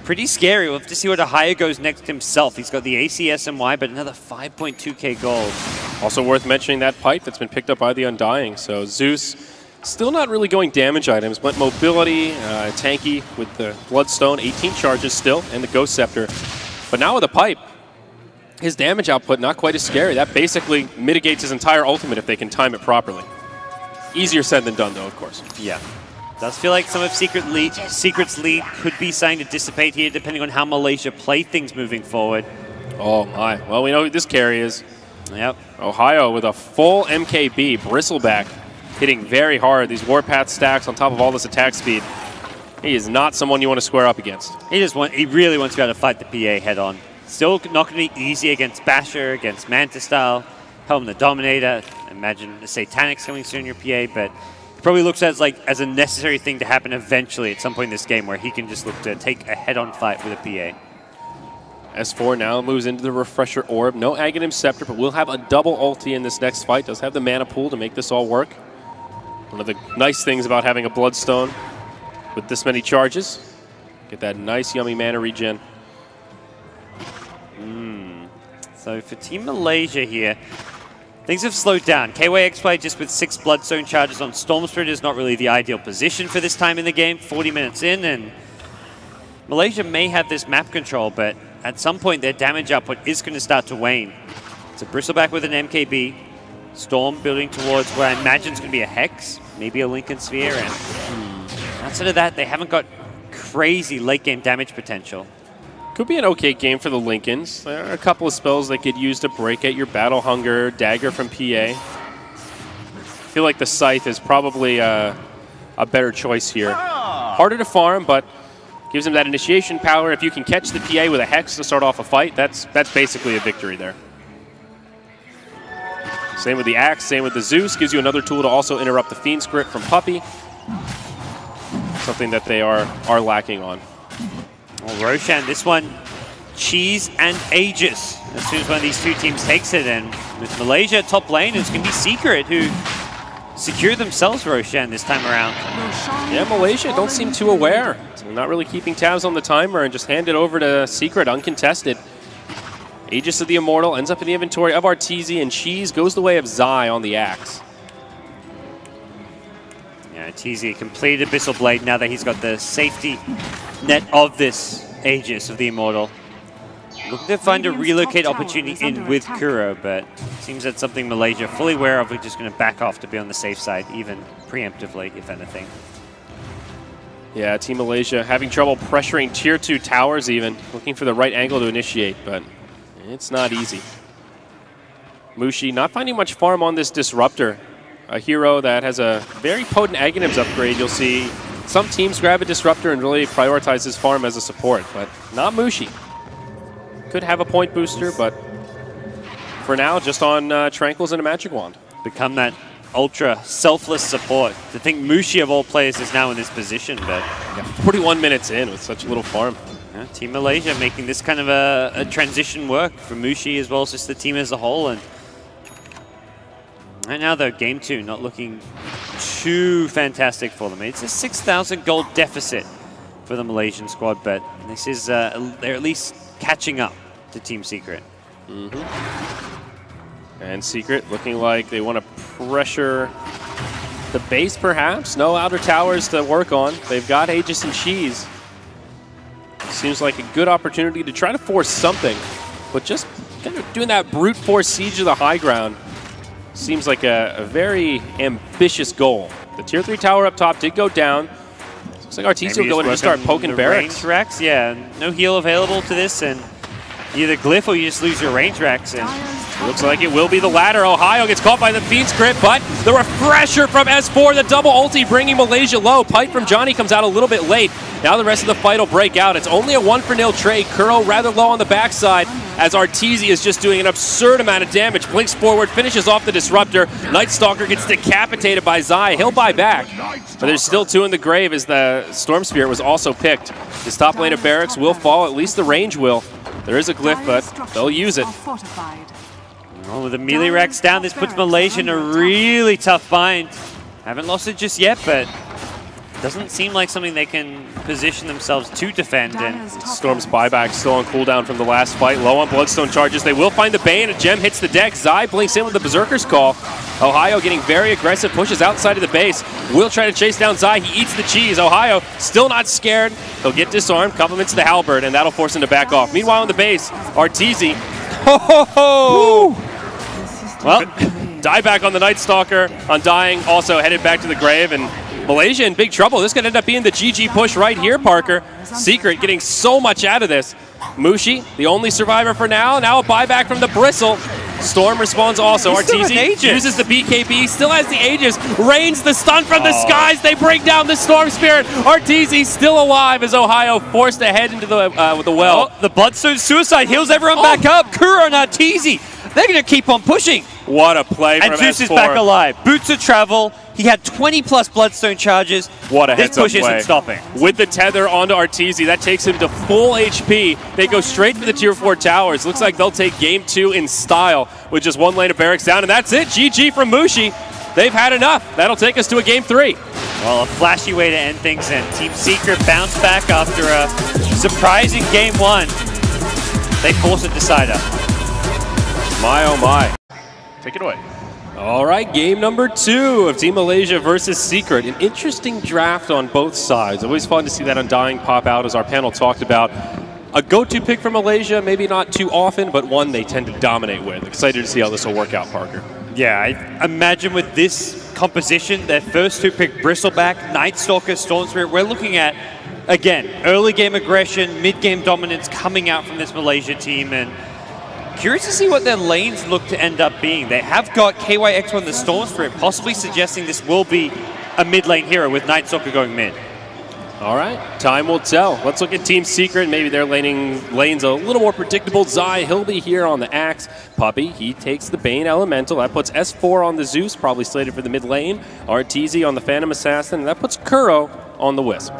pretty scary. We'll have to see what Ohio goes next himself. He's got the ACSMY, but another 5.2k gold. Also worth mentioning that pipe that's been picked up by the Undying. So Zeus still not really going damage items, but mobility, tanky with the Bloodstone, 18 charges still, and the Ghost Scepter. But now with a pipe, his damage output not quite as scary. That basically mitigates his entire ultimate if they can time it properly. Easier said than done, though, of course. Yeah. Does feel like some of Secret's lead could be starting to dissipate here, depending on how Malaysia play things moving forward. Oh my. Well, we know who this carry is. Yep. Ohio with a full MKB. Bristleback hitting very hard. These Warpath stacks on top of all this attack speed. He is not someone you want to square up against. He really wants to be able to fight the PA head on. Still not going to be easy against Basher, against Manta Style, Helm the Dominator. Imagine the Satanics coming soon in your PA, but it probably looks as a necessary thing to happen eventually at some point in this game where he can just look to take a head-on fight with a PA. S4 now moves into the Refresher Orb. No Aghanim Scepter, but we'll have a double ulti in this next fight. Does have the mana pool to make this all work. One of the nice things about having a Bloodstone with this many charges. Get that nice, yummy mana regen. So for Team Malaysia here, things have slowed down. KYXY just with 6 Bloodstone charges on Storm Spirit is not really the ideal position for this time in the game. 40 minutes in, and Malaysia may have this map control, but at some point their damage output is going to start to wane. It's a Bristleback with an MKB. Storm building towards where I imagine is going to be a Hex, maybe a Lincoln Sphere, and outside of that, they haven't got crazy late game damage potential. Could be an okay game for the Lincolns. There are a couple of spells they could use to break at your Battle Hunger, Dagger from PA. I feel like the Scythe is probably a better choice here. Harder to farm, but gives him that initiation power. If you can catch the PA with a Hex to start off a fight, that's basically a victory there. Same with the Axe, same with the Zeus. Gives you another tool to also interrupt the Fiend Script from Puppey. Something that they are lacking on. Well, Roshan, this one, Cheese and Aegis. As soon as one of these two teams takes it, and with Malaysia top lane, it's going to be Secret who secure themselves Roshan this time around. Yeah, Malaysia don't seem too aware. They're not really keeping tabs on the timer and just hand it over to Secret uncontested. Aegis of the Immortal ends up in the inventory of Arteezy, and Cheese goes the way of Zai on the Axe. Yeah, Arteezy completed Abyssal Blade now that he's got the safety net of this Aegis of the Immortal. Looking to find a relocate opportunity in with Kuro, but it seems that's something Malaysia fully aware of. We're just going to back off to be on the safe side, even preemptively, if anything. Yeah, Team Malaysia having trouble pressuring Tier 2 towers even, looking for the right angle to initiate, but it's not easy. Mushi not finding much farm on this Disruptor, a hero that has a very potent Aghanims upgrade. You'll see some teams grab a Disruptor and really prioritize his farm as a support, but not Mushi. Could have a point booster, but for now, just on Tranquils and a Magic Wand. Become that ultra selfless support. To think Mushi of all players is now in this position, but yeah, 41 minutes in with such little farm. Yeah, Team Malaysia making this kind of a transition work for Mushi as well as just the team as a whole. And right now, though, Game 2 not looking too fantastic for them. It's a 6,000 gold deficit for the Malaysian squad, but this is they're at least catching up to Team Secret. And Secret looking like they want to pressure the base, perhaps. No outer towers to work on. They've got Aegis and Cheese. Seems like a good opportunity to try to force something, but just kind of doing that brute force siege of the high ground seems like a very ambitious goal. The Tier 3 tower up top did go down. Looks like Arteezy will go in and just start poking barracks. Range racks, yeah. No heal available to this, and either glyph or you just lose your range racks. And looks like it will be the latter. Ohio gets caught by the Fiend Script, but the refresher from S4, the double ulti bringing Malaysia low. Pipe from Johnny comes out a little bit late. Now the rest of the fight will break out. It's only a 1-for-0 trade. Kuro rather low on the backside as Arteezy is just doing an absurd amount of damage. Blinks forward, finishes off the Disruptor. Night Stalker gets decapitated by Zai. He'll buy back, but there's still 2 in the grave as the Storm Spirit was also picked. His top lane of barracks will fall, at least the range will. There is a glyph, but they'll use it. Well, with the melee racks down, this puts Malaysia in a really tough bind. Haven't lost it just yet, but doesn't seem like something they can position themselves to defend. And Storm's buyback still on cooldown from the last fight. Low on Bloodstone charges. They will find the Bane. A gem hits the deck. Zai blinks in with the Berserker's Call. Ohio getting very aggressive. Pushes outside of the base. Will try to chase down Zai. He eats the cheese. Ohio still not scared. He'll get disarmed. Compliments to the Halberd, and that'll force him to back off. Meanwhile on the base, Arteezy. Ho ho ho! Well, die back on the Night Stalker. Undying also headed back to the grave, and Malaysia in big trouble. This could end up being the GG push right here, Parker. Secret getting so much out of this. Mushi, the only survivor for now. Now a buyback from the Bristle. Storm responds also. Arteezy uses the BKB, still has the Aegis, rains the stun from the skies. They bring down the Storm Spirit. Arteezy still alive as Ohio forced to head into the well. The Bloodstone Suicide heals everyone back up. Kuro and Arteezy, they're going to keep on pushing. What a play from And Zeus S4. is back alive. Boots of travel. He had 20+ Bloodstone charges. What a This heads-up push play. isn't stopping. With the tether onto Arteezy, that takes him to full HP. They go straight for the Tier 4 towers. Looks like they'll take Game 2 in style with just one lane of barracks down, and that's it. GG from Mushi. They've had enough. That'll take us to a Game 3. Well, a flashy way to end things, and Team Secret bounced back after a surprising Game 1. They force a decider. My, oh my. Take it away. All right, game number 2 of Team Malaysia versus Secret. An interesting draft on both sides. Always fun to see that Undying pop out, as our panel talked about. A go-to pick for Malaysia, maybe not too often, but one they tend to dominate with. Excited to see how this will work out, Parker. Yeah, I imagine with this composition, their first 2 pick, Bristleback, Night Stalker, Storm Spirit, we're looking at, again, early game aggression, mid-game dominance coming out from this Malaysia team, and curious to see what their lanes look to end up being. They have got KYX1 the Storm Spirit, possibly suggesting this will be a mid-lane hero with Night Stalker going mid. All right, time will tell. Let's look at Team Secret. Maybe their lane's a little more predictable. Zai, he'll be here on the Axe. Puppy, he takes the Bane Elemental. That puts S4 on the Zeus, probably slated for the mid lane. Arteezy on the Phantom Assassin. And that puts Kuro on the Wisp.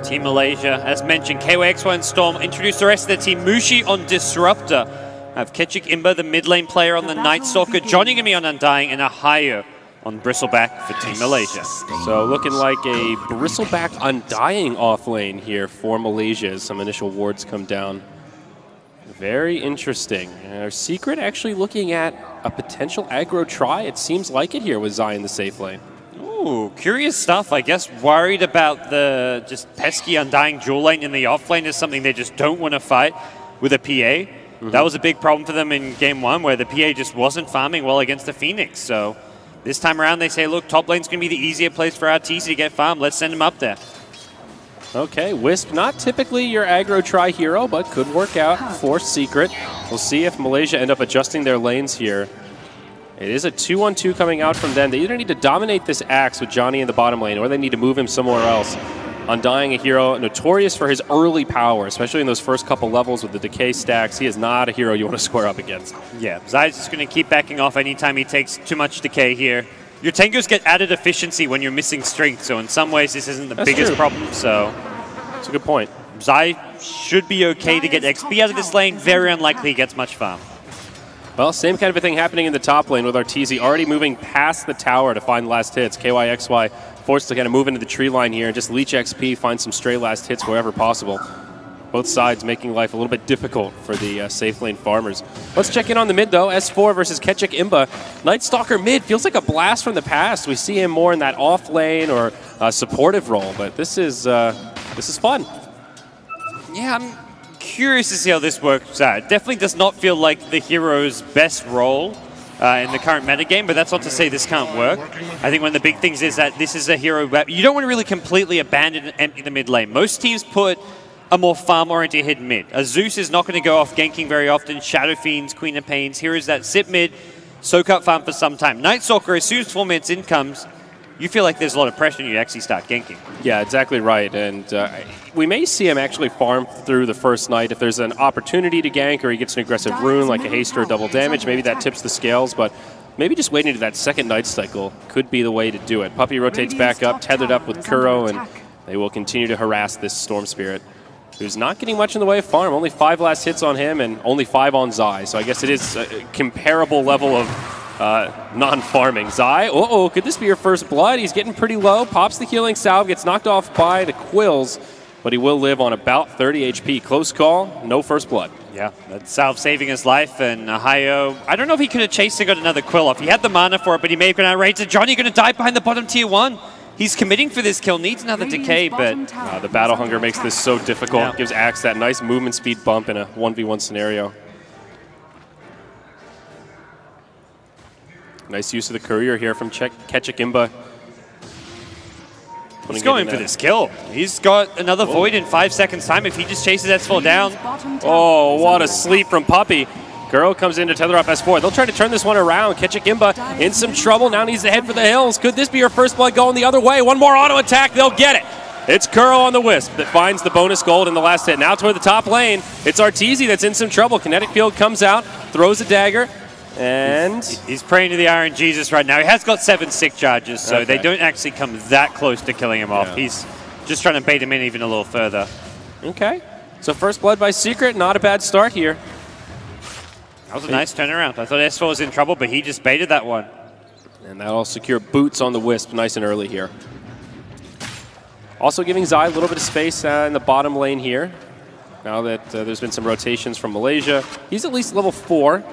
Team Malaysia, as mentioned, KYX1 Storm. Introduce the rest of the team. Mushi on Disruptor. Have Ketchik Imba, the mid lane player, on the Night Stalker. Johnny going to be on Undying, and Ohio on Bristleback for Team Malaysia. So looking like a Bristleback Undying off lane here for Malaysia as some initial wards come down. Very interesting. Our Secret actually looking at a potential aggro try. It seems like it here with Zai in the safe lane. Ooh, curious stuff. I guess worried about the just pesky Undying dual lane in the off lane is something they just don't want to fight with a PA. That was a big problem for them in Game 1, where the PA just wasn't farming well against the Phoenix. So this time around, they say, look, top lane's going to be the easier place for Arteezy to get farmed. Let's send him up there. Okay, Wisp, not typically your aggro try hero, but could work out for Secret. We'll see if Malaysia end up adjusting their lanes here. It is a 2-on-2 coming out from them. They either need to dominate this Axe with Johnny in the bottom lane, or they need to move him somewhere else. Undying, a hero notorious for his early power, especially in those first couple levels with the decay stacks. He is not a hero you want to square up against. Yeah, Zai's just going to keep backing off anytime he takes too much decay here. Your tankers get added efficiency when you're missing strength, so in some ways this isn't the biggest problem. So that's a good point. Zai should be okay to get XP out of this lane. Very unlikely he gets much farm. Well, same kind of a thing happening in the top lane with Arteezy already moving past the tower to find last hits. KYXY forced to kind of move into the tree line here and just leech XP, find some stray last hits wherever possible. Both sides making life a little bit difficult for the safe lane farmers. Let's check in on the mid, though. S4 versus Ketchik Imba. Night Stalker mid feels like a blast from the past. We see him more in that off lane or supportive role, but this is fun. Yeah, I'm curious to see how this works out. It definitely does not feel like the hero's best role in the current metagame, but that's not to say this can't work. I think one of the big things is that this is a hero where you don't want to really completely abandon and empty the mid lane. Most teams put a more farm-oriented hidden mid. A Zeus is not going to go off ganking very often. Shadow Fiends, Queen of Pains, heroes that sit mid, soak up farm for some time. Night Stalker, as soon as 4 minutes in comes, you feel like there's a lot of pressure and you actually start ganking. Yeah, exactly right. And we may see him actually farm through the first night. If there's an opportunity to gank or he gets an aggressive rune like a haste or double damage, maybe that tips the scales. But maybe just waiting to that second night cycle could be the way to do it. Puppy rotates back up, tethered up with Kuro, and they will continue to harass this Storm Spirit, who's not getting much in the way of farm. Only 5 last hits on him and only 5 on Zai. So I guess it is a comparable level of non-farming. Zai, could this be your first blood? He's getting pretty low, pops the healing salve, gets knocked off by the quills, but he will live on about 30 HP. Close call, no first blood. Yeah, that's salve saving his life, and Ohio, I don't know if he could have chased and got another quill off. He had the mana for it, but he may have gone outraged. Johnny going to die behind the bottom tier 1. He's committing for this kill, needs another decay, but the battle hunger makes this so difficult. Yeah. Gives Axe that nice movement speed bump in a 1v1 scenario. Nice use of the courier here from Ketchik Imba. He's going for this kill. He's got another Void in 5 seconds time if he just chases S4 down. Oh, what a sleep from Puppy. Girl comes in to tether up S4. They'll try to turn this one around. Ketchikimba in some trouble. Now needs to head for the hills. Could this be her first blood going the other way? One more auto attack. They'll get it. It's Curl on the Wisp that finds the bonus gold in the last hit. Now toward the top lane. It's Arteezy that's in some trouble. Kinetic Field comes out, throws a dagger, and... He's praying to the Iron Jesus right now. He has got 7 sick charges, so they don't actually come that close to killing him off. He's just trying to bait him in even a little further. Okay. So first blood by Secret, not a bad start here. That was a nice turnaround. I thought S4 was in trouble, but he just baited that one. And that'll secure boots on the Wisp nice and early here. Also giving Zai a little bit of space in the bottom lane here. Now that there's been some rotations from Malaysia. He's at least level 4.